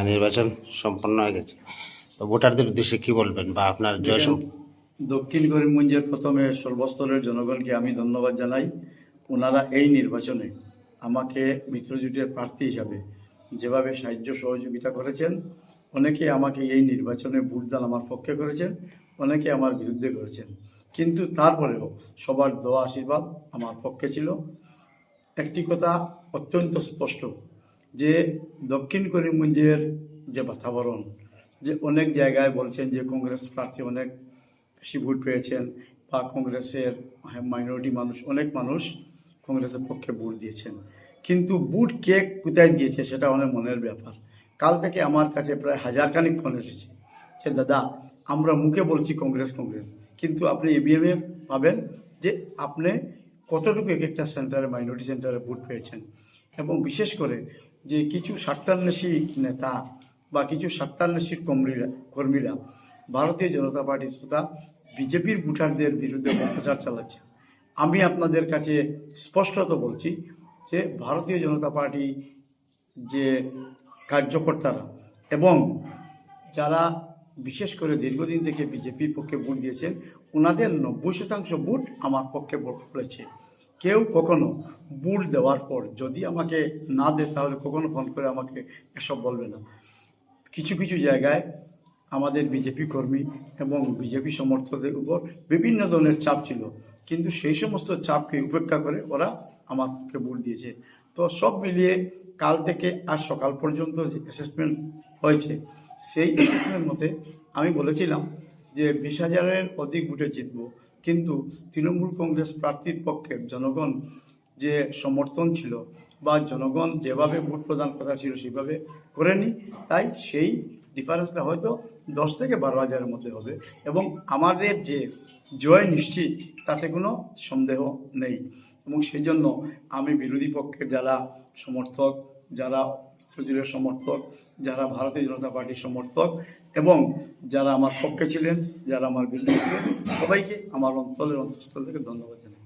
নির্বাচন সম্পন্ন হয়ে গেছে, তো ভোটারদের উদ্দেশ্যে কি বলবেন বা আপনার দক্ষিণ করিমগঞ্জের প্রথমে সর্বস্তরের জনগণকে আমি ধন্যবাদ জানাই। ওনারা এই নির্বাচনে আমাকে মিত্রজোটের প্রার্থী হিসাবে যেভাবে সাহায্য সহযোগিতা করেছেন, অনেকে আমাকে এই নির্বাচনে ভোটদান আমার পক্ষে করেছেন, অনেকে আমার বিরুদ্ধে করেছেন, কিন্তু তারপরেও সবার দোয়া আশীর্বাদ আমার পক্ষে ছিল। একটি কথা অত্যন্ত স্পষ্ট যে দক্ষিণ করিমগঞ্জের যে বাতাবরণ, যে অনেক জায়গায় বলছেন যে কংগ্রেস প্রার্থী অনেক বেশি ভোট পেয়েছেন বা কংগ্রেসের মাইনরিটি মানুষ, অনেক মানুষ কংগ্রেসের পক্ষে ভোট দিয়েছেন, কিন্তু ভোট কে কোথায় দিয়েছে সেটা অনেক মনের ব্যাপার। কাল থেকে আমার কাছে প্রায় 1000 ফোন এসেছে যে দাদা, আমরা মুখে বলছি কংগ্রেস কংগ্রেস, কিন্তু আপনি ইভিএমে পাবেন যে আপনি কতটুকু এক একটা সেন্টারে, মাইনরিটি সেন্টারে ভোট পেয়েছেন। এবং বিশেষ করে যে কিছু স্বার্থান্বেষী নেতা বা কিছু স্বার্থান্বেষী কর্মীরা ভারতীয় জনতা পার্টি তথা বিজেপির ভোটারদের বিরুদ্ধে প্রচার চালাচ্ছে। আমি আপনাদের কাছে স্পষ্টত বলছি যে ভারতীয় জনতা পার্টি যে কার্যকর্তারা এবং যারা বিশেষ করে দীর্ঘদিন থেকে বিজেপির পক্ষে ভোট দিয়েছেন, ওনাদের 90% ভোট আমার পক্ষে ভোট পড়েছে। কেউ কখনো ভোট দেওয়ার পর যদি আমাকে না দেয় তাহলে কখনো ফোন করে আমাকে এসব বলবে না। কিছু কিছু জায়গায় আমাদের বিজেপি কর্মী এবং বিজেপি সমর্থকদের উপর বিভিন্ন ধরনের চাপ ছিল, কিন্তু সেই সমস্ত চাপকে উপেক্ষা করে ওরা আমার পক্ষে ভোট দিয়েছে। তো সব মিলিয়ে কাল থেকে আজ সকাল পর্যন্ত যে অ্যাসেসমেন্ট হয়েছে, সেই অ্যাসেসমেন্ট মতে আমি বলেছিলাম যে 20,000-এর অধিক ভোটে জিতব, কিন্তু তৃণমূল কংগ্রেস প্রার্থীর পক্ষে জনগণ যে সমর্থন ছিল বা জনগণ যেভাবে ভোট প্রদান কথা ছিল সেভাবে করেনি, তাই সেই ডিফারেন্সটা হয়তো 10 থেকে 12,000-এর মধ্যে হবে এবং আমাদের যে জয় নিশ্চিত তাতে কোনো সন্দেহ নেই। এবং সেই জন্য আমি বিরোধী পক্ষের যারা সমর্থক, যারা মিত্রজোটের সমর্থক, যারা ভারতীয় জনতা পার্টির সমর্থক এবং যারা আমার পক্ষে ছিলেন, যারা আমার বিরুদ্ধে ছিলেন, সবাইকে আমার অন্তরের অন্তঃস্থল থেকে ধন্যবাদ জানাই।